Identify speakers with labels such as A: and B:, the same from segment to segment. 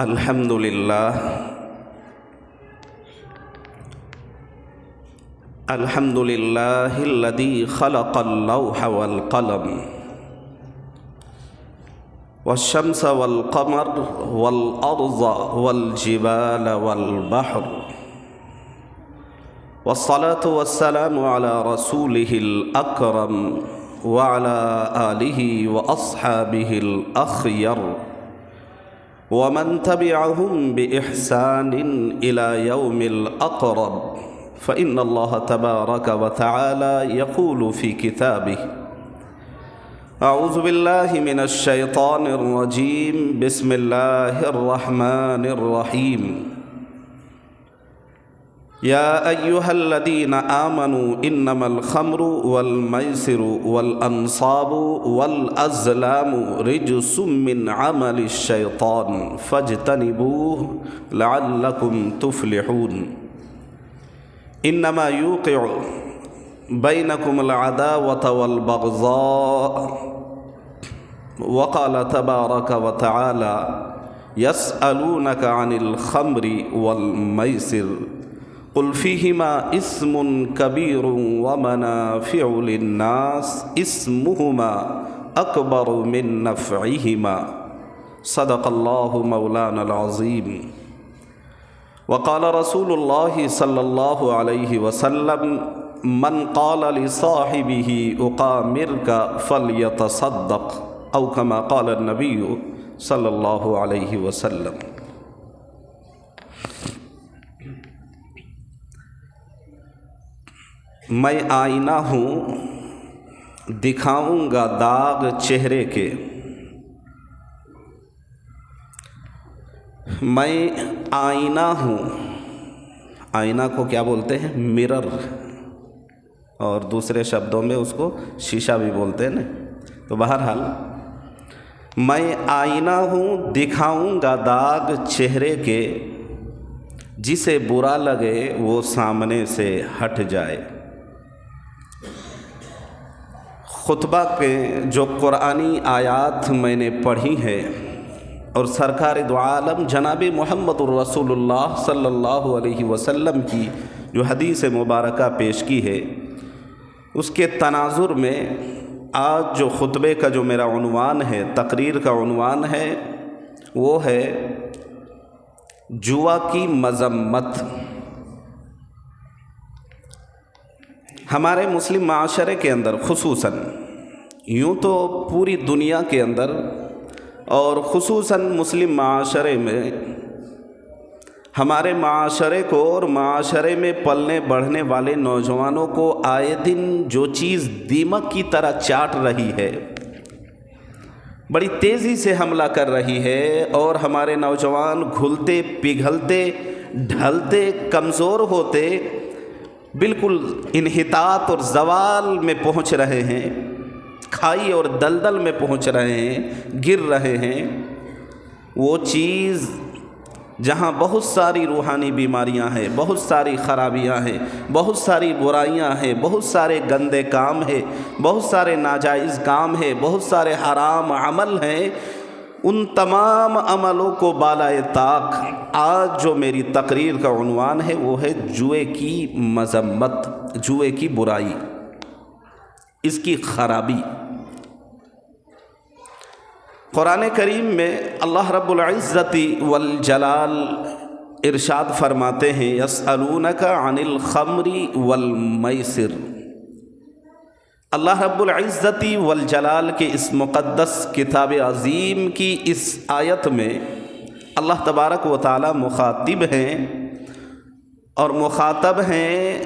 A: الحمد لله الحمد لله الذي خلق اللوح والقلم والشمس والقمر والأرض والجبال والبحر، والصلاة والسلام على رسوله الأكرم وعلى آله وأصحابه الأخير ومن تبعهم بإحسان إلى يوم الأقرب. فإن الله تبارك وتعالى يقول في كتابه: أعوذ بالله من الشيطان الرجيم، بسم الله الرحمن الرحيم. يا أيها الذين آمنوا إنما الخمر والميسر والأنصاب والأزلام رجس من عمل الشيطان فاجتنبوه لعلكم تفلحون. إنما يوقع بينكم العداوة والبغضاء. وقال تبارك وتعالى: يسألونك عن الخمر والميسر قل فيهما اسم كبير ومنافع للناس اسمهما أكبر من نفعهما. صدق الله مولانا العظيم. وقال رسول الله صلى الله عليه وسلم: من قال لصاحبه أقامرك فليتصدق، أو كما قال النبي صلى الله عليه وسلم. میں آئینہ ہوں، دکھاؤں گا داغ چہرے کے. میں آئینہ ہوں. آئینہ کو کیا بولتے ہیں؟ مرر، اور دوسرے شبدوں میں اس کو شیشہ بھی بولتے ہیں نا. تو بہرحال میں آئینہ ہوں، دکھاؤں گا داغ چہرے کے، جسے برا لگے وہ سامنے سے ہٹ جائے. خطبہ کے جو قرآنی آیات میں نے پڑھی ہے اور سرکار دو عالم جناب محمد الرسول اللہ صلی اللہ علیہ وسلم کی جو حدیث مبارکہ پیش کی ہے، اس کے تناظر میں آج جو خطبے کا جو میرا عنوان ہے، تقریر کا عنوان ہے، وہ ہے جوا کی مذمت. ہمارے مسلم معاشرے کے اندر خصوصاً، یوں تو پوری دنیا کے اندر اور خصوصاً مسلم معاشرے میں، ہمارے معاشرے کو اور معاشرے میں پلنے بڑھنے والے نوجوانوں کو آئے دن جو چیز دیمک کی طرح چاٹ رہی ہے، بڑی تیزی سے حملہ کر رہی ہے، اور ہمارے نوجوان گھلتے پگھلتے ڈھلتے کمزور ہوتے بالکل انحطاط اور زوال میں پہنچ رہے ہیں، کھائی اور دلدل میں پہنچ رہے ہیں، گر رہے ہیں. وہ چیز جہاں بہت ساری روحانی بیماریاں ہیں، بہت ساری خرابیاں ہیں، بہت ساری برائیاں ہیں، بہت سارے گندے کام ہیں، بہت سارے ناجائز کام ہیں، بہت سارے حرام عمل ہیں، ان تمام عملوں کو بالائے طاق آج جو میری تقریر کا عنوان ہے وہ ہے جوئے کی مذمت، جوئے کی برائی، اس کی خرابی. قرآن کریم میں اللہ رب العزت والجلال ارشاد فرماتے ہیں: یسألونک عن الخمر والمیسر. اللہ رب العزت والجلال کے اس مقدس کتاب عظیم کی اس آیت میں اللہ تبارک و تعالی مخاطب ہیں اور مخاطب ہیں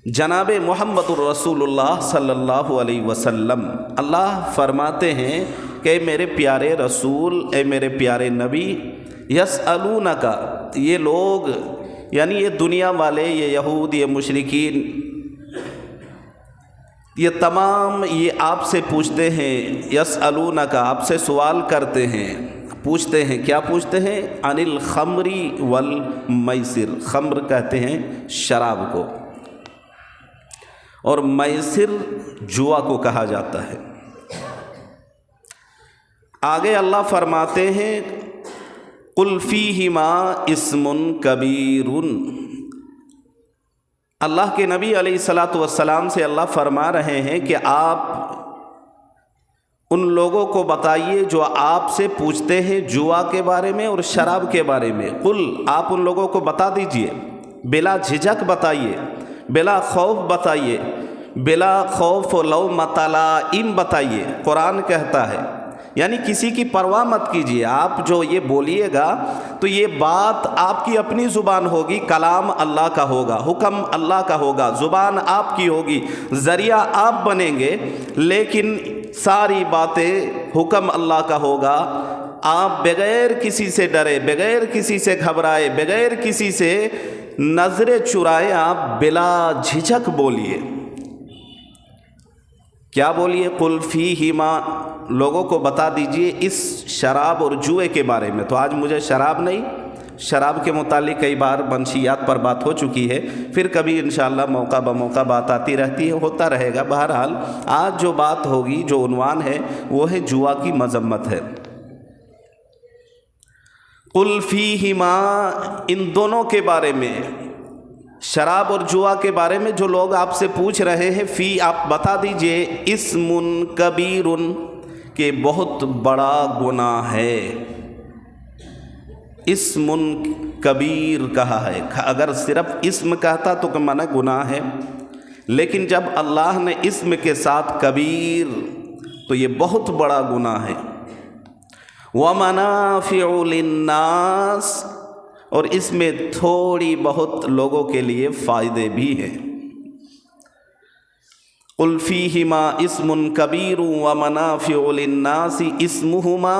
A: جناب محمد الرسول اللہ صلی اللہ علیہ وسلم. اللہ فرماتے ہیں کہ اے میرے پیارے رسول، اے میرے پیارے نبی، یسألونک، یہ لوگ یعنی یہ دنیا والے، یہ یہود، یہ مشرکین، یہ تمام یہ آپ سے پوچھتے ہیں. یسألونک، آپ سے سوال کرتے ہیں، پوچھتے ہیں. کیا پوچھتے ہیں؟ عن الخمر والمیسر. خمر کہتے ہیں شراب کو، اور میسر جوا کو کہا جاتا ہے. آگے اللہ فرماتے ہیں قل فیہما اسم کبیر۔ اللہ کے نبی علیہ الصلاۃ والسلام سے اللہ فرما رہے ہیں کہ آپ ان لوگوں کو بتائیے جو آپ سے پوچھتے ہیں جوا کے بارے میں اور شراب کے بارے میں۔ قل، آپ ان لوگوں کو بتا دیجئے، بلا جھجک بتائیے، بلا خوف بتائیے، بلا خوف و لومۃ لائم بتائیے۔ قرآن کہتا ہے، یعنی کسی کی پرواہ مت کیجیے، آپ جو یہ بولیے گا تو یہ بات آپ کی اپنی زبان ہوگی، کلام اللہ کا ہوگا، حکم اللہ کا ہوگا، زبان آپ کی ہوگی، ذریعہ آپ بنیں گے، لیکن ساری باتیں حکم اللہ کا ہوگا۔ آپ بغیر کسی سے ڈرے، بغیر کسی سے گھبرائے، بغیر کسی سے نظریں چرائے آپ بلا جھجک بولیے۔ کیا بولیے؟ قل فیہما، لوگوں کو بتا دیجئے اس شراب اور جوئے کے بارے میں۔ تو آج مجھے شراب نہیں، شراب کے متعلق کئی بار منشیات پر بات ہو چکی ہے، پھر کبھی انشاءاللہ موقع بموقع بات آتی رہتی ہے، ہوتا رہے گا۔ بہرحال آج جو بات ہوگی، جو عنوان ہے، وہ ہے جوا کی مذمت ہے۔ قل فیہما، ان دونوں کے بارے میں، شراب اور جوا کے بارے میں جو لوگ آپ سے پوچھ رہے ہیں، فی، آپ بتا دیجئے، اسم کبیر، کہ بہت بڑا گناہ ہے۔ اسم کبیر کہا ہے، اگر صرف اسم کہتا تو معنی گناہ ہے، لیکن جب اللہ نے اسم کے ساتھ کبیر، تو یہ بہت بڑا گناہ ہے۔ وَمَنَافِعُ لِلنَّاسِ، اور اس میں تھوڑی بہت لوگوں کے لیے فائدے بھی ہیں۔ قل فیہما اسم کبیر ومنافع للناس اسمہما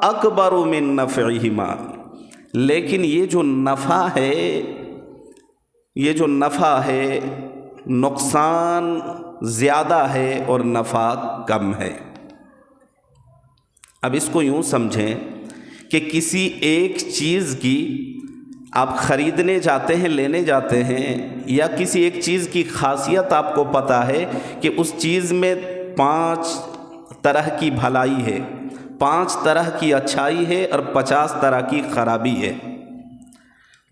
A: اکبر من نفعہما، لیکن یہ جو نفع ہے، نقصان زیادہ ہے اور نفع کم ہے۔ اب اس کو یوں سمجھیں کہ کسی ایک چیز کی آپ خریدنے جاتے ہیں، لینے جاتے ہیں، یا کسی ایک چیز کی خاصیت آپ کو پتہ ہے کہ اس چیز میں 5 طرح کی بھلائی ہے، 5 طرح کی اچھائی ہے اور 50 طرح کی خرابی ہے،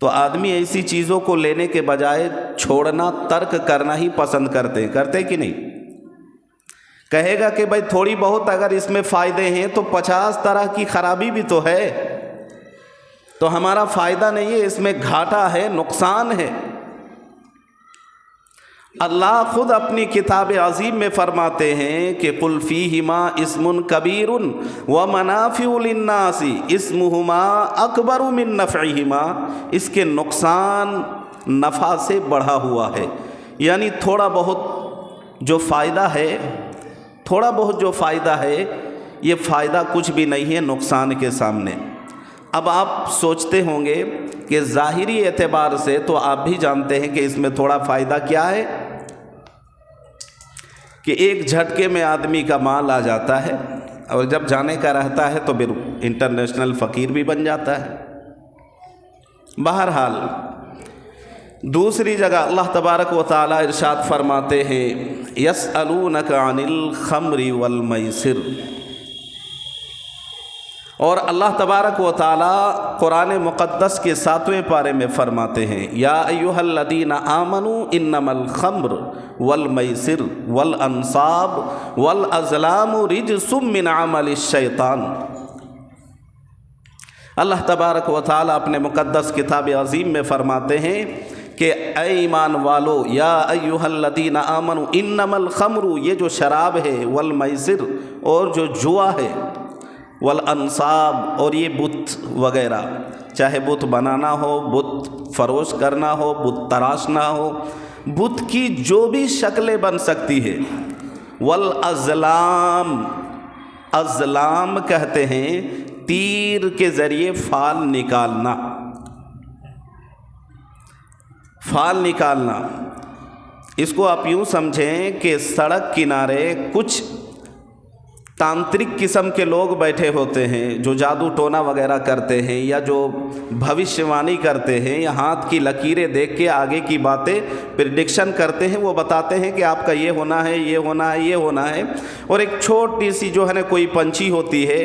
A: تو آدمی ایسی چیزوں کو لینے کے بجائے چھوڑنا، ترک کرنا ہی پسند کرتے کہ نہیں؟ کہے گا کہ بھائی تھوڑی بہت اگر اس میں فائدے ہیں تو 50 طرح کی خرابی بھی تو ہے، تو ہمارا فائدہ نہیں ہے، اس میں گھاٹا ہے، نقصان ہے۔ اللہ خود اپنی کتاب عظیم میں فرماتے ہیں کہ قل فیہما اسم کبیر ومنافع للناس اسمہما اکبر من نفعہما، اس کے نقصان نفع سے بڑھا ہوا ہے، یعنی تھوڑا بہت جو فائدہ ہے، یہ فائدہ کچھ بھی نہیں ہے نقصان کے سامنے۔ اب آپ سوچتے ہوں گے کہ ظاہری اعتبار سے تو آپ بھی جانتے ہیں کہ اس میں تھوڑا فائدہ کیا ہے، کہ ایک جھٹکے میں آدمی کا مال آ جاتا ہے، اور جب جانے کا رہتا ہے تو پھر انٹرنیشنل فقیر بھی بن جاتا ہے۔ بہرحال دوسری جگہ اللہ تبارک و تعالی ارشاد فرماتے ہیں، یسألونک عن الخمر والمیسر، اور اللہ تبارک و تعالی قرآن مقدس کے 7ویں پارے میں فرماتے ہیں، یا ایھا الذین آمنوا انما الخمر والمیسر والانصاب والازلام رجس من عمل الشیطان۔ اللہ تبارک و تعالی اپنے مقدس کتاب عظیم میں فرماتے ہیں کہ اے ایمان والو، یا ایھا الذین آمنوا انما الخمر، یہ جو شراب ہے، والمیسر، اور جو جوا ہے، والانصاب، اور یہ بت وغیرہ، چاہے بت بنانا ہو، بت فروش کرنا ہو، بت تراشنا ہو، بت کی جو بھی شکلیں بن سکتی ہے، والازلام، ازلام کہتے ہیں تیر کے ذریعے فال نکالنا، اس کو آپ یوں سمجھیں کہ سڑک کنارے کچھ تانترک قسم کے لوگ بیٹھے ہوتے ہیں جو جادو ٹونا وغیرہ کرتے ہیں، یا جو بھوشیوانی کرتے ہیں، یا ہاتھ کی لکیریں دیکھ کے آگے کی باتیں پریڈکشن کرتے ہیں، وہ بتاتے ہیں کہ آپ کا یہ ہونا ہے، یہ ہونا ہے، یہ ہونا ہے، اور ایک چھوٹی سی جو ہے نا کوئی پنچھی ہوتی ہے،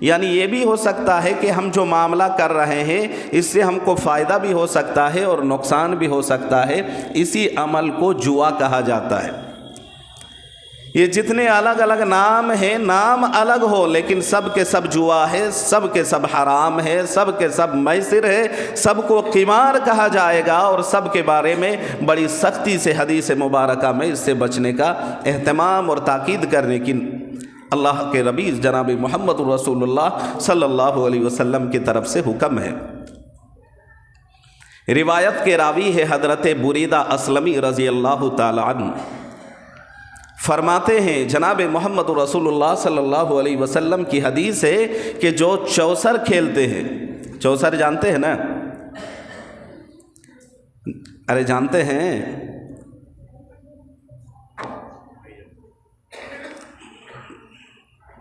A: یعنی یہ بھی ہو سکتا ہے کہ ہم جو معاملہ کر رہے ہیں اس سے ہم کو فائدہ بھی ہو سکتا ہے اور نقصان بھی ہو سکتا ہے، اسی عمل کو جوا کہا جاتا ہے۔ یہ جتنے الگ الگ نام ہیں، نام الگ ہو لیکن سب کے سب جوا ہے، سب کے سب حرام ہے، سب کے سب میسر ہے، سب کو قمار کہا جائے گا، اور سب کے بارے میں بڑی سختی سے حدیث مبارکہ میں اس سے بچنے کا اہتمام اور تاکید کرنے کی اللہ کے نبی جناب محمد رسول اللہ صلی اللہ علیہ وسلم کی طرف سے حکم ہے۔ روایت کے راوی ہے حضرت بریدہ اسلمی رضی اللہ تعالی عنہ، فرماتے ہیں جناب محمد رسول اللہ صلی اللہ علیہ وسلم کی حدیث ہے کہ جو چوسر کھیلتے ہیں، چوسر جانتے ہیں نا؟ ارے جانتے ہیں؟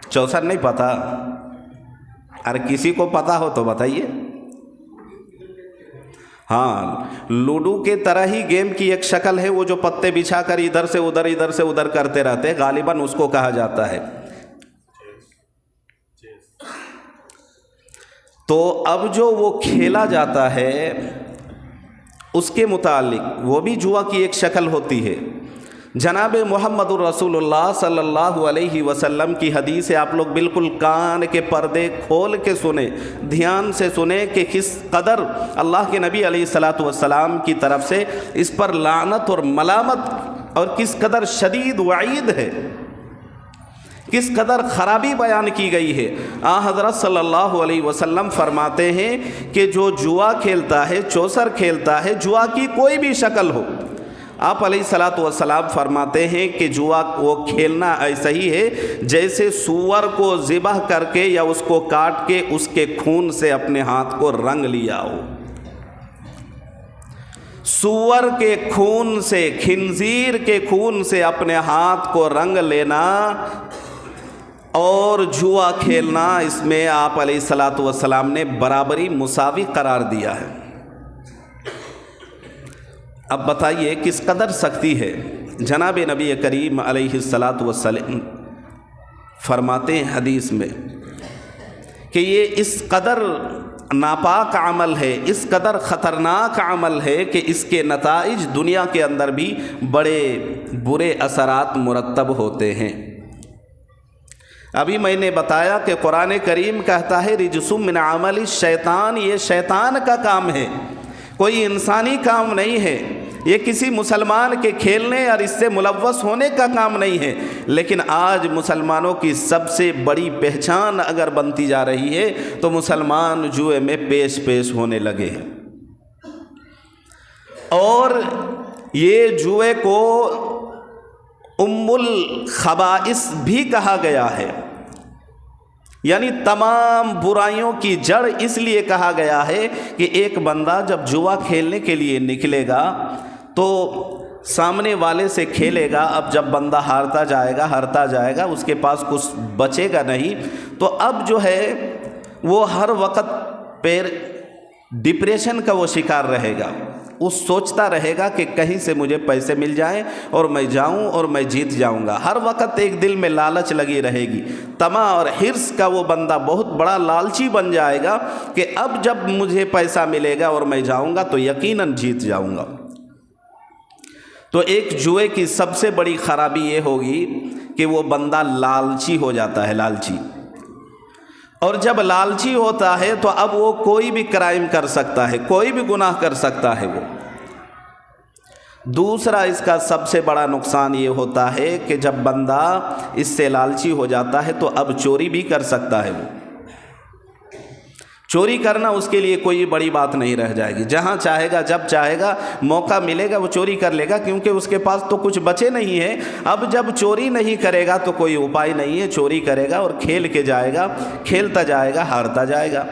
A: چوسر نہیں پتا؟ ارے کسی کو پتا ہو تو بتائیے۔ ہاں، لوڈو کے طرح ہی گیم کی ایک شکل ہے، وہ جو پتے بچھا کر ادھر سے ادھر کرتے رہتے، غالباً اس کو کہا جاتا ہے۔ تو اب جو وہ کھیلا جاتا ہے اس کے متعلق وہ بھی جوا کی ایک شکل ہوتی ہے۔ جناب محمد الرسول اللہ صلی اللہ علیہ وسلم کی حدیث ہے، آپ لوگ بالکل کان کے پردے کھول کے سنیں، دھیان سے سنیں کہ کس قدر اللہ کے نبی علیہ الصلاۃ والسلام کی طرف سے اس پر لعنت اور ملامت اور کس قدر شدید وعید ہے، کس قدر خرابی بیان کی گئی ہے۔ حضرت صلی اللہ علیہ وسلم فرماتے ہیں کہ جو جوا کھیلتا ہے، چوسر کھیلتا ہے، جوا کی کوئی بھی شکل ہو، آپ علیہ الصلاۃ والسلام فرماتے ہیں کہ جوا وہ کھیلنا ایسا ہی ہے جیسے سور کو ذبح کر کے یا اس کو کاٹ کے اس کے خون سے اپنے ہاتھ کو رنگ لیا ہو۔ سور کے خون سے، خنزیر کے خون سے اپنے ہاتھ کو رنگ لینا اور جوا کھیلنا، اس میں آپ علیہ الصلاۃ والسلام نے برابری مساوی قرار دیا ہے۔ اب بتائیے کس قدر سختی ہے۔ جناب نبی کریم علیہ الصلاۃ والسلام فرماتے ہیں حدیث میں کہ یہ اس قدر ناپاک عمل ہے، اس قدر خطرناک عمل ہے کہ اس کے نتائج دنیا کے اندر بھی بڑے برے اثرات مرتب ہوتے ہیں۔ ابھی میں نے بتایا کہ قرآن کریم کہتا ہے رجس من عمل الشیطان، یہ شیطان کا کام ہے، کوئی انسانی کام نہیں ہے، یہ کسی مسلمان کے کھیلنے اور اس سے ملوث ہونے کا کام نہیں ہے۔ لیکن آج مسلمانوں کی سب سے بڑی پہچان اگر بنتی جا رہی ہے تو مسلمان جوئے میں پیش ہونے لگے ہیں، اور یہ جوئے کو ام الخبائث بھی کہا گیا ہے، یعنی تمام برائیوں کی جڑ اس لیے کہا گیا ہے کہ ایک بندہ جب جوا کھیلنے کے لیے نکلے گا تو سامنے والے سے کھیلے گا، اب جب بندہ ہارتا جائے گا اس کے پاس کچھ بچے گا نہیں، تو اب جو ہے وہ ہر وقت ڈپریشن کا وہ شکار رہے گا، وہ سوچتا رہے گا کہ کہیں سے مجھے پیسے مل جائیں اور میں جاؤں اور میں جیت جاؤں گا، ہر وقت ایک دل میں لالچ لگی رہے گی، طمع اور حرص کا وہ بندہ بہت بڑا لالچی بن جائے گا کہ اب جب مجھے پیسہ ملے گا اور میں جاؤں گا تو یقیناً جیت جاؤں گا۔ تو ایک جوئے کی سب سے بڑی خرابی یہ ہوگی کہ وہ بندہ لالچی ہو جاتا ہے، لالچی، اور جب لالچی ہوتا ہے تو اب وہ کوئی بھی کرائم کر سکتا ہے، کوئی بھی گناہ کر سکتا ہے وہ۔ دوسرا اس کا سب سے بڑا نقصان یہ ہوتا ہے کہ جب بندہ اس سے لالچی ہو جاتا ہے تو اب چوری بھی کر سکتا ہے، وہ چوری کرنا اس کے لیے کوئی بڑی بات نہیں رہ جائے گی، جہاں چاہے گا جب چاہے گا موقع ملے گا وہ چوری کر لے گا، کیونکہ اس کے پاس تو کچھ بچے نہیں ہے۔ اب جب چوری نہیں کرے گا تو کوئی اپائے نہیں ہے، چوری کرے گا اور کھیل کے جائے گا، کھیلتا جائے گا، ہارتا جائے گا۔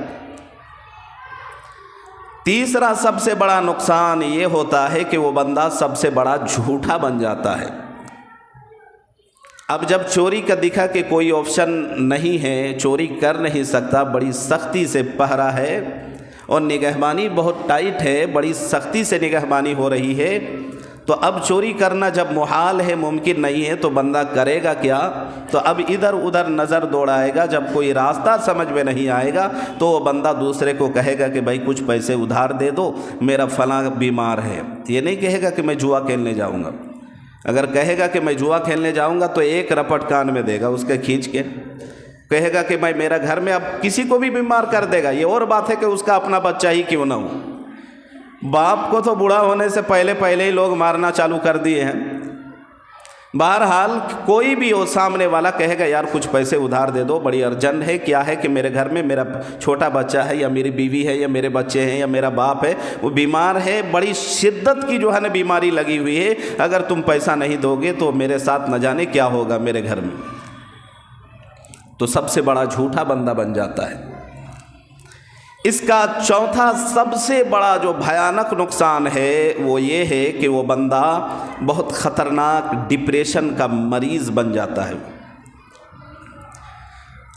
A: تیسرا سب سے بڑا نقصان یہ ہوتا ہے کہ وہ بندہ سب سے بڑا جھوٹا بن جاتا ہے۔ اب جب چوری کا دکھا کہ کوئی آپشن نہیں ہے، چوری کر نہیں سکتا، بڑی سختی سے پہرا ہے اور نگہبانی بہت ٹائٹ ہے، بڑی سختی سے نگہبانی ہو رہی ہے، تو اب چوری کرنا جب محال ہے، ممکن نہیں ہے، تو بندہ کرے گا کیا؟ تو اب ادھر ادھر نظر دوڑائے گا، جب کوئی راستہ سمجھ میں نہیں آئے گا تو وہ بندہ دوسرے کو کہے گا کہ بھائی کچھ پیسے ادھار دے دو، میرا فلاں بیمار ہے۔ یہ نہیں کہے گا کہ میں جوا کھیلنے جاؤں گا۔ اگر کہے گا کہ میں جوا کھیلنے جاؤں گا تو ایک رپٹ کان میں دے گا اس کے کھینچ کے، کہے گا کہ میں میرا گھر میں اب کسی کو بھی بیمار کر دے گا۔ یہ اور بات ہے کہ اس کا اپنا بچہ ہی کیوں نہ ہو، باپ کو تو بوڑھا ہونے سے پہلے ہی لوگ مارنا چالو کر دیے ہیں۔ بہرحال کوئی بھی ہو، سامنے والا کہے گا یار کچھ پیسے ادھار دے دو، بڑی ارجنٹ ہے، کیا ہے کہ میرے گھر میں میرا چھوٹا بچہ ہے، یا میری بیوی ہے، یا میرے بچے ہیں، یا میرا باپ ہے، وہ بیمار ہے، بڑی شدت کی جو ہے نا بیماری لگی ہوئی ہے، اگر تم پیسہ نہیں دو گے تو میرے ساتھ نہ جانے کیا ہوگا میرے گھر میں۔ تو سب سے بڑا جھوٹا بندہ بن جاتا ہے۔ اس کا چوتھا سب سے بڑا جو بھیانک نقصان ہے وہ یہ ہے کہ وہ بندہ بہت خطرناک ڈپریشن کا مریض بن جاتا ہے۔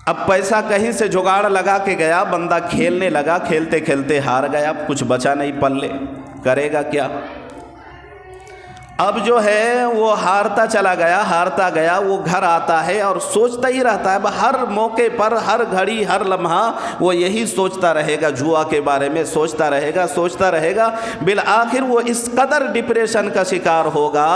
A: اب پیسہ کہیں سے جگاڑ لگا کے گیا، بندہ کھیلنے لگا، کھیلتے کھیلتے ہار گیا، کچھ بچا نہیں پلے، کرے گا کیا؟ اب جو ہے وہ ہارتا گیا، وہ گھر آتا ہے اور سوچتا ہی رہتا ہے، ہر موقع پر، ہر گھڑی، ہر لمحہ وہ یہی سوچتا رہے گا، جوا کے بارے میں سوچتا رہے گا، بالآخر وہ اس قدر ڈپریشن کا شکار ہوگا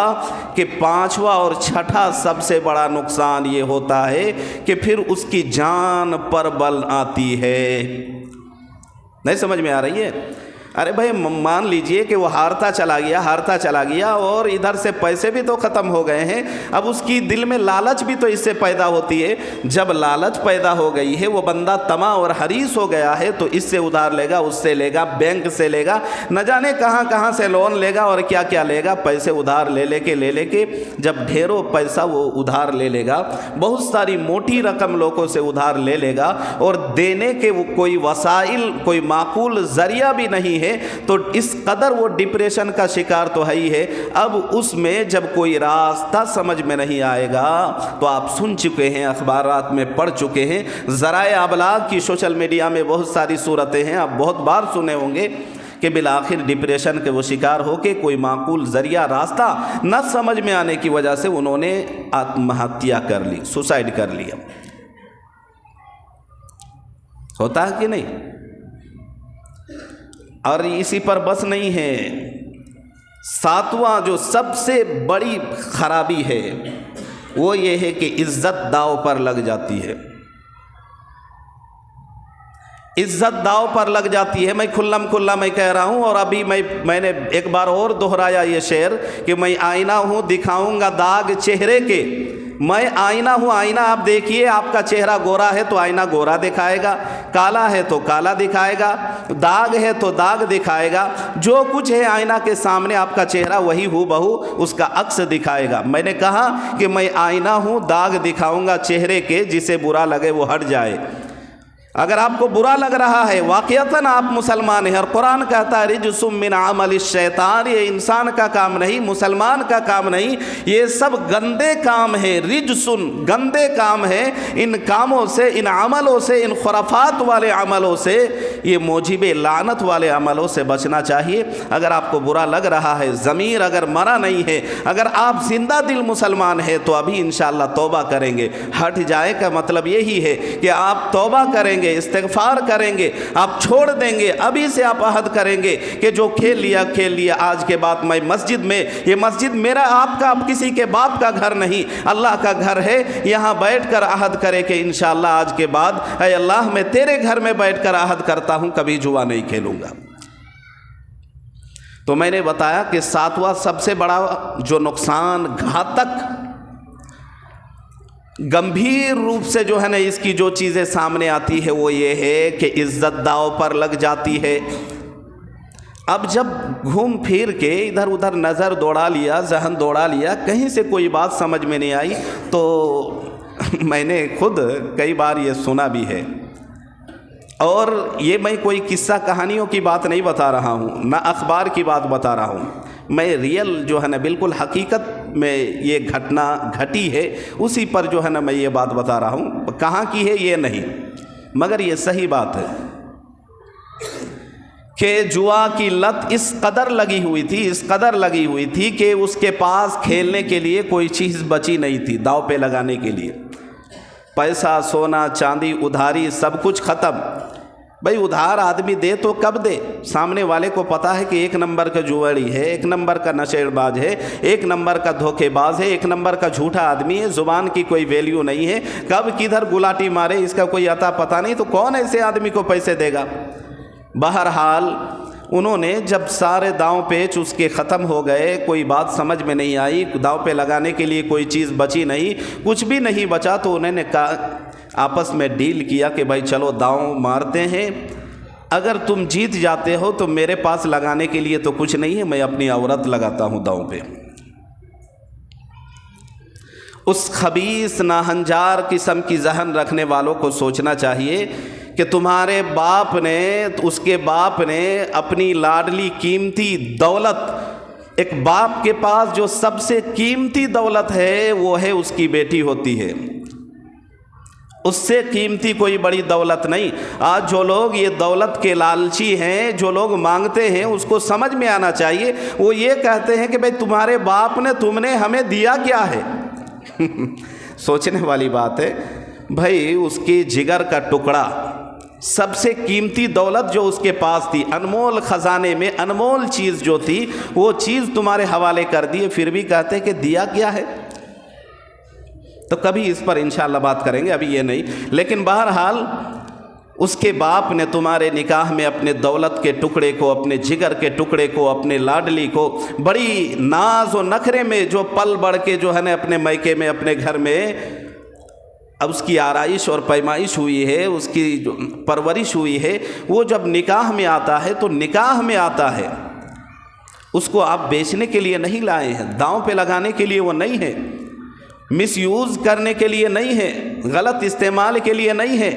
A: کہ پانچواں اور چھٹا سب سے بڑا نقصان یہ ہوتا ہے کہ پھر اس کی جان پر بل آتی ہے۔ نہیں سمجھ میں آ رہی ہے؟ ارے بھائی مان لیجئے کہ وہ ہارتا چلا گیا اور ادھر سے پیسے بھی تو ختم ہو گئے ہیں، اب اس کی دل میں لالچ بھی تو اس سے پیدا ہوتی ہے۔ جب لالچ پیدا ہو گئی ہے، وہ بندہ طمع اور حریص ہو گیا ہے، تو اس سے ادھار لے گا، اس سے لے گا، بینک سے لے گا، نہ جانے کہاں سے لون لے گا اور کیا لے گا، پیسے ادھار لے کے جب ڈھیروں پیسہ وہ ادھار لے گا، بہت ساری موٹی رقم لوگوں سے ادھار لے گا، اور دینے کے وہ کوئی وسائل، کوئی معقول ذریعہ بھی نہیں ہے، تو اس قدر وہ ڈپریشن کا شکار تو ہے ہی ہے۔ اب اس میں جب کوئی راستہ سمجھ میں نہیں آئے گا، تو آپ سن چکے ہیں، اخبارات میں پڑھ چکے ہیں، ذرائع ابلاغ کی سوشل میڈیا میں بہت ساری صورتیں ہیں، آپ بہت بار سنے ہوں گے کہ بالآخر ڈپریشن کے وہ شکار ہو کے کوئی معقول ذریعہ راستہ نہ سمجھ میں آنے کی وجہ سے انہوں نے آتم ہتیا کر لی، سوسائڈ کر لیا۔ ہوتا ہے کہ نہیں؟ اور اسی پر بس نہیں ہے، ساتواں جو سب سے بڑی خرابی ہے وہ یہ ہے کہ عزت داؤ پر لگ جاتی ہے۔ عزت داؤ پر لگ جاتی ہے۔ میں کھلا میں کہہ رہا ہوں، اور ابھی میں نے ایک بار اور دہرایا یہ شعر کہ میں آئینہ ہوں، دکھاؤں گا داغ چہرے کے۔ میں آئینہ ہوں، آئینہ آپ دیکھیے، آپ کا چہرہ گورا ہے تو آئینہ گورا دکھائے گا، کالا ہے تو کالا دکھائے گا، داغ ہے تو داغ دکھائے گا، جو کچھ ہے آئینہ کے سامنے آپ کا چہرہ وہی ہو بہو اس کا عکس دکھائے گا۔ میں نے کہا کہ میں آئینہ ہوں، داغ دکھاؤں گا چہرے کے، جسے برا لگے وہ ہٹ جائے۔ اگر آپ کو برا لگ رہا ہے، واقعتاً آپ مسلمان ہیں، اور قرآن کہتا ہے رجس من عمل الشیطان، یہ انسان کا کام نہیں، مسلمان کا کام نہیں، یہ سب گندے کام ہیں، رجسن گندے کام ہیں، ان کاموں سے، ان عملوں سے، ان خرافات والے عملوں سے، یہ موجب لعنت والے عملوں سے بچنا چاہیے۔ اگر آپ کو برا لگ رہا ہے، ضمیر اگر مرا نہیں ہے، اگر آپ زندہ دل مسلمان ہیں، تو ابھی انشاءاللہ توبہ کریں گے۔ ہٹ جائے کا مطلب یہی ہے کہ آپ توبہ کریں گے، استغفار کریں گے، آپ چھوڑ دیں گے، ابھی سے آپ عہد کریں گے کہ جو کھیل لیا، آج کے بعد میں مسجد میں، یہ مسجد میرا، آپ کا، اب کسی کے باپ کا گھر نہیں، اللہ کا گھر ہے، یہاں بیٹھ کر عہد کرے کہ انشاءاللہ آج کے بعد اے اللہ میں تیرے گھر میں بیٹھ کر عہد کرتا ہوں کبھی جوا نہیں کھیلوں گا۔ تو میں نے بتایا کہ ساتواں سب سے بڑا جو نقصان، گھاتک، گمبھیر روپ سے جو ہے نا اس کی جو چیزیں سامنے آتی ہے وہ یہ ہے کہ عزت داؤ پر لگ جاتی ہے۔ اب جب گھوم پھر کے ادھر ادھر نظر دوڑا لیا، ذہن دوڑا لیا، کہیں سے کوئی بات سمجھ میں نہیں آئی، تو میں نے خود کئی بار یہ سنا بھی ہے، اور یہ میں کوئی قصہ کہانیوں کی بات نہیں بتا رہا ہوں، نہ اخبار کی بات بتا رہا ہوں، میں ریئل جو ہے نا بالکل حقیقت میں یہ گھٹنا گھٹی ہے، اسی پر جو ہے نا میں یہ بات بتا رہا ہوں، کہاں کی ہے یہ نہیں، مگر یہ صحیح بات ہے کہ جوا کی لت اس قدر لگی ہوئی تھی کہ اس کے پاس کھیلنے کے لیے کوئی چیز بچی نہیں تھی داؤ پہ لگانے کے لیے. پیسہ سونا چاندی ادھاری سب کچھ ختم. بھائی ادھار آدمی دے تو کب دے؟ سامنے والے کو پتا ہے کہ ایک نمبر کا جوڑی ہے، ایک نمبر کا نشیڑ باز ہے، ایک نمبر کا دھوکے باز ہے، ایک نمبر کا جھوٹا آدمی ہے، زبان کی کوئی ویلیو نہیں ہے، کب کدھر گلاٹی مارے اس کا کوئی عطا پتہ نہیں، تو کون ایسے آدمی کو پیسے دے گا؟ بہرحال انہوں نے جب سارے داؤں پیچ اس کے ختم ہو گئے، کوئی بات سمجھ میں نہیں آئی، داؤ پہ لگانے کے لیے کوئی چیز بچی نہیں، کچھ بھی نہیں بچا، تو انہوں نے آپس میں ڈیل کیا کہ بھائی چلو داؤں مارتے ہیں، اگر تم جیت جاتے ہو تو میرے پاس لگانے کے لیے تو کچھ نہیں ہے، میں اپنی عورت لگاتا ہوں داؤں پہ. اس خبیث ناہنجار قسم کی ذہن رکھنے والوں کو سوچنا چاہیے کہ تمہارے باپ نے، اس کے باپ نے اپنی لاڈلی قیمتی دولت، ایک باپ کے پاس جو سب سے قیمتی دولت ہے وہ ہے اس کی بیٹی ہوتی ہے، اس سے قیمتی کوئی بڑی دولت نہیں. آج جو لوگ یہ دولت کے لالچی ہیں، جو لوگ مانگتے ہیں، اس کو سمجھ میں آنا چاہیے. وہ یہ کہتے ہیں کہ بھئی تمہارے باپ نے تم نے ہمیں دیا کیا ہے؟ سوچنے والی بات ہے. بھائی اس کے جگر کا ٹکڑا، سب سے قیمتی دولت جو اس کے پاس تھی، انمول خزانے میں انمول چیز جو تھی، وہ چیز تمہارے حوالے کر دیے، پھر بھی کہتے کہ دیا کیا ہے. تو کبھی اس پر انشاءاللہ بات کریں گے، ابھی یہ نہیں. لیکن بہرحال اس کے باپ نے تمہارے نکاح میں اپنے دولت کے ٹکڑے کو، اپنے جگر کے ٹکڑے کو، اپنے لاڈلی کو بڑی ناز و نخرے میں جو پل بڑھ کے جو ہے نا اپنے میکے میں، اپنے گھر میں اب اس کی آرائش اور پیمائش ہوئی ہے، اس کی جو پرورش ہوئی ہے، وہ جب نکاح میں آتا ہے تو نکاح میں آتا ہے. اس کو آپ بیچنے کے لیے نہیں لائے ہیں، داؤں پہ لگانے کے لیے وہ نہیں ہے، مس یوز کرنے کے لیے نہیں ہے، غلط استعمال کے لیے نہیں ہے.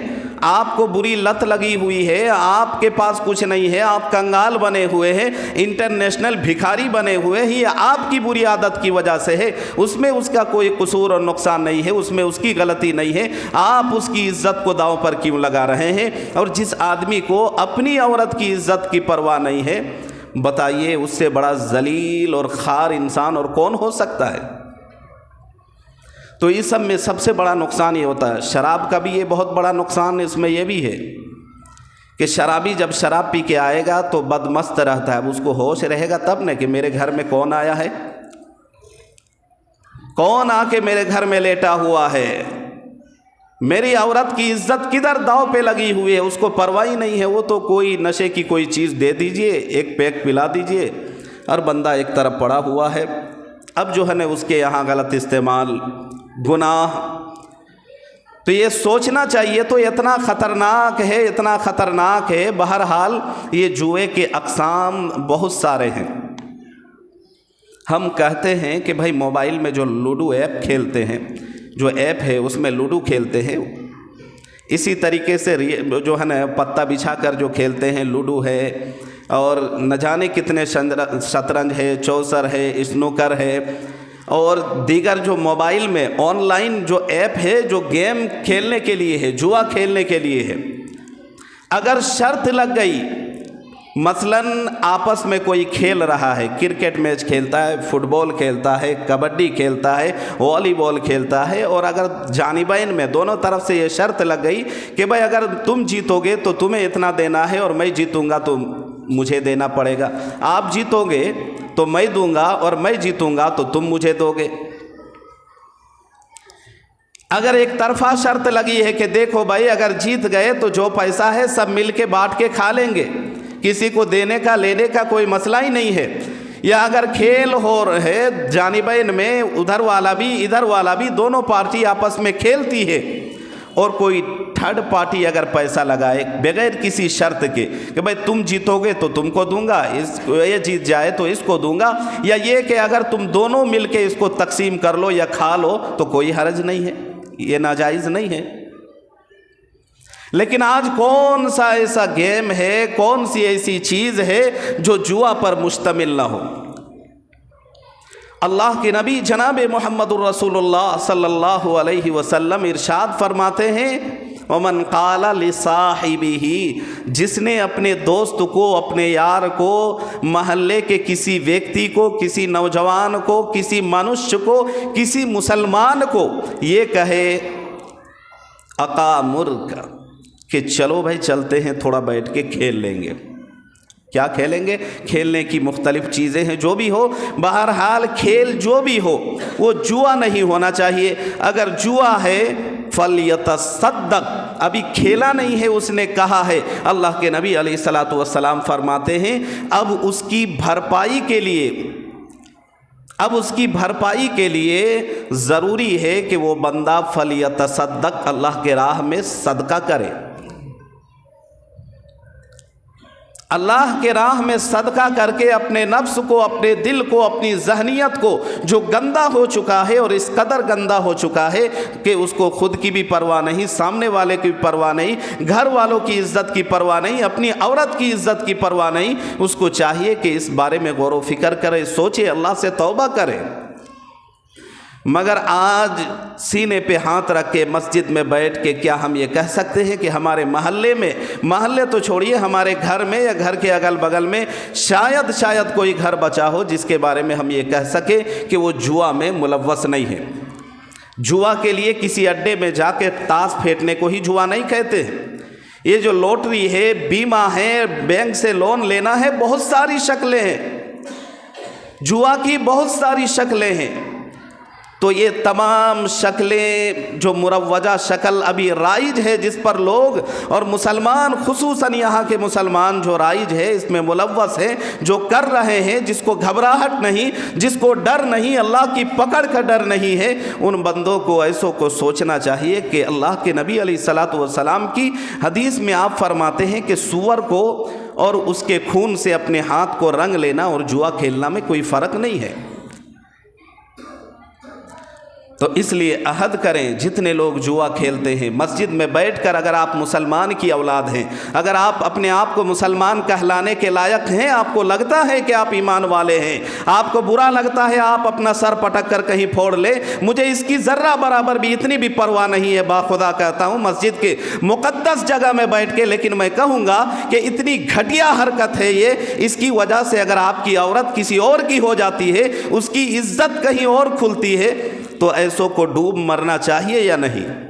A: آپ کو بری لت لگی ہوئی ہے، آپ کے پاس کچھ نہیں ہے، آپ کنگال بنے ہوئے ہیں، انٹرنیشنل بھکاری بنے ہوئے ہیں، یہ آپ کی بری عادت کی وجہ سے ہے. اس میں اس کا کوئی قصور اور نقصان نہیں ہے، اس میں اس کی غلطی نہیں ہے. آپ اس کی عزت کو داؤں پر کیوں لگا رہے ہیں؟ اور جس آدمی کو اپنی عورت کی عزت کی پرواہ نہیں ہے، بتائیے اس سے بڑا ذلیل اور خوار انسان اور کون ہو سکتا ہے؟ تو اس سب میں سب سے بڑا نقصان یہ ہوتا ہے. شراب کا بھی یہ بہت بڑا نقصان اس میں یہ بھی ہے کہ شرابی جب شراب پی کے آئے گا تو بدمست رہتا ہے. اس کو ہوش رہے گا تب نہ کہ میرے گھر میں کون آیا ہے، کون آ کے میرے گھر میں لیٹا ہوا ہے، میری عورت کی عزت کدھر داؤ پہ لگی ہوئی ہے، اس کو پرواہ ہی نہیں ہے. وہ تو کوئی نشے کی کوئی چیز دے دیجئے، ایک پیک پلا دیجئے، اور بندہ ایک طرف پڑا ہوا ہے. اب جو ہے نا اس کے یہاں غلط استعمال، گناہ. تو یہ سوچنا چاہیے. تو اتنا خطرناک ہے، اتنا خطرناک ہے. بہرحال یہ جوئے کے اقسام بہت سارے ہیں. ہم کہتے ہیں کہ بھائی موبائل میں جو لوڈو ایپ کھیلتے ہیں، جو ایپ ہے اس میں لوڈو کھیلتے ہیں، اسی طریقے سے جو ہے نا پتہ بچھا کر جو کھیلتے ہیں لوڈو ہے، اور نہ جانے کتنے شطرنج ہے، چوسر ہے، اسنوکر ہے، اور دیگر جو موبائل میں آن لائن جو ایپ ہے جو گیم کھیلنے کے لیے ہے، جوا کھیلنے کے لیے ہے. اگر شرط لگ گئی، مثلاً آپس میں کوئی کھیل رہا ہے، کرکٹ میچ کھیلتا ہے، فٹ بال کھیلتا ہے، کبڈی کھیلتا ہے، والی بال کھیلتا ہے، اور اگر جانبین میں دونوں طرف سے یہ شرط لگ گئی کہ بھائی اگر تم جیتو گے تو تمہیں اتنا دینا ہے، اور میں جیتوں گا تو مجھے دینا پڑے گا، آپ جیتو گے تو میں دوں گا، اور میں جیتوں گا تو تم مجھے دو گے. اگر ایک طرفہ شرط لگی ہے کہ دیکھو بھائی اگر جیت گئے تو جو پیسہ ہے سب مل کے بانٹ کے کھا لیں گے، کسی کو دینے کا لینے کا کوئی مسئلہ ہی نہیں ہے. یا اگر کھیل ہو رہے جانبین میں، ادھر والا بھی ادھر والا بھی، دونوں پارٹی آپس میں کھیلتی ہے، اور کوئی تھرڈ پارٹی اگر پیسہ لگائے بغیر کسی شرط کے کہ بھائی تم جیتو گے تو تم کو دوں گا، یہ جیت جائے تو اس کو دوں گا، یا یہ کہ اگر تم دونوں مل کے اس کو تقسیم کر لو یا کھا لو تو کوئی حرج نہیں ہے، یہ ناجائز نہیں ہے. لیکن آج کون سا ایسا گیم ہے، کون سی ایسی چیز ہے جو جوا پر مشتمل نہ ہو؟ اللہ کے نبی جناب محمد الرسول اللہ صلی اللہ علیہ وسلم ارشاد فرماتے ہیں، ومن قال لصاحبہ، جس نے اپنے دوست کو، اپنے یار کو، محلے کے کسی ویکتی کو، کسی نوجوان کو، کسی منشیہ کو، کسی مسلمان کو یہ کہے اقامرک، کہ چلو بھائی چلتے ہیں تھوڑا بیٹھ کے کھیل لیں گے۔ کیا کھیلیں گے؟ کھیلنے کی مختلف چیزیں ہیں، جو بھی ہو، بہرحال کھیل جو بھی ہو وہ جوا نہیں ہونا چاہیے۔ اگر جوا ہے فَلْيَتَصَدَّقْ، ابھی کھیلا نہیں ہے، اس نے کہا ہے، اللہ کے نبی علیہ الصلوۃ والسلام فرماتے ہیں اب اس کی بھرپائی کے لیے ضروری ہے کہ وہ بندہ فَلْيَتَصَدَّقْ، اللہ کے راہ میں صدقہ کرے، اللہ کے راہ میں صدقہ کر کے اپنے نفس کو، اپنے دل کو، اپنی ذہنیت کو جو گندا ہو چکا ہے، اور اس قدر گندا ہو چکا ہے کہ اس کو خود کی بھی پرواہ نہیں، سامنے والے کی بھی پرواہ نہیں، گھر والوں کی عزت کی پرواہ نہیں، اپنی عورت کی عزت کی پرواہ نہیں، اس کو چاہیے کہ اس بارے میں غور و فکر کرے، سوچے، اللہ سے توبہ کرے۔ مگر آج سینے پہ ہاتھ رکھ کے مسجد میں بیٹھ کے کیا ہم یہ کہہ سکتے ہیں کہ ہمارے محلے تو چھوڑیے، ہمارے گھر میں یا گھر کے اگل بغل میں شاید کوئی گھر بچا ہو جس کے بارے میں ہم یہ کہہ سکیں کہ وہ جوا میں ملوث نہیں ہے؟ جوا کے لیے کسی اڈے میں جا کے تاش پھینٹنے کو ہی جوا نہیں کہتے ہیں۔ یہ جو لوٹری ہے، بیمہ ہے، بینک سے لون لینا ہے، بہت ساری شکلیں ہیں، جوا کی بہت ساری شکلیں ہیں۔ تو یہ تمام شکلیں جو مروجہ شکل ابھی رائج ہے، جس پر لوگ اور مسلمان، خصوصاً یہاں کے مسلمان جو رائج ہے، اس میں ملوث ہیں، جو کر رہے ہیں، جس کو گھبراہٹ نہیں، جس کو ڈر نہیں، اللہ کی پکڑ کا ڈر نہیں ہے، ان بندوں کو، ایسوں کو سوچنا چاہیے کہ اللہ کے نبی علیہ الصلوۃ والسلام کی حدیث میں آپ فرماتے ہیں کہ سور کو اور اس کے خون سے اپنے ہاتھ کو رنگ لینا اور جوا کھیلنا میں کوئی فرق نہیں ہے۔ تو اس لیے عہد کریں، جتنے لوگ جوا کھیلتے ہیں، مسجد میں بیٹھ کر، اگر آپ مسلمان کی اولاد ہیں، اگر آپ اپنے آپ کو مسلمان کہلانے کے لائق ہیں، آپ کو لگتا ہے کہ آپ ایمان والے ہیں، آپ کو برا لگتا ہے آپ اپنا سر پٹک کر کہیں پھوڑ لیں، مجھے اس کی ذرہ برابر بھی اتنی بھی پرواہ نہیں ہے، باخدا کہتا ہوں مسجد کے مقدس جگہ میں بیٹھ کے، لیکن میں کہوں گا کہ اتنی گھٹیا حرکت ہے یہ، اس کی وجہ سے اگر آپ کی عورت کسی اور کی ہو جاتی ہے، اس کی عزت کہیں اور کھلتی ہے، تو ایسوں کو ڈوب مرنا چاہیے یا نہیں؟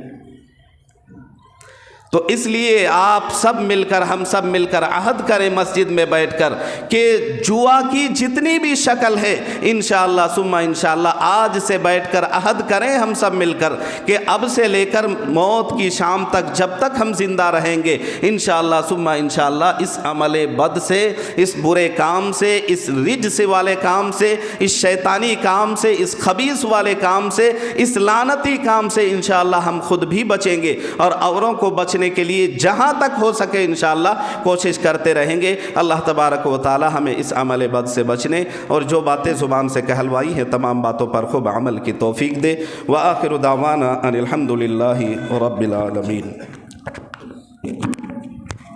A: تو اس لیے آپ سب مل کر، ہم سب مل کر عہد کریں مسجد میں بیٹھ کر کہ جوا کی جتنی بھی شکل ہے، انشاءاللہ ثم انشاءاللہ آج سے بیٹھ کر عہد کریں ہم سب مل کر کہ اب سے لے کر موت کی شام تک، جب تک ہم زندہ رہیں گے، انشاءاللہ ثم انشاءاللہ اس عمل بد سے، اس برے کام سے، اس رجس والے کام سے، اس شیطانی کام سے، اس خبیث والے کام سے، اس لعنتی کام سے انشاءاللہ ہم خود بھی بچیں گے، اور اوروں کو بچنے کے لیے جہاں تک ہو سکے انشاءاللہ کوشش کرتے رہیں گے۔ اللہ تبارک و تعالی ہمیں اس عمل بد سے بچنے اور جو باتیں زبان سے کہلوائی ہیں تمام باتوں پر خوب عمل کی توفیق دے۔ وآخر دعوانا ان الحمد للہ رب العالمین۔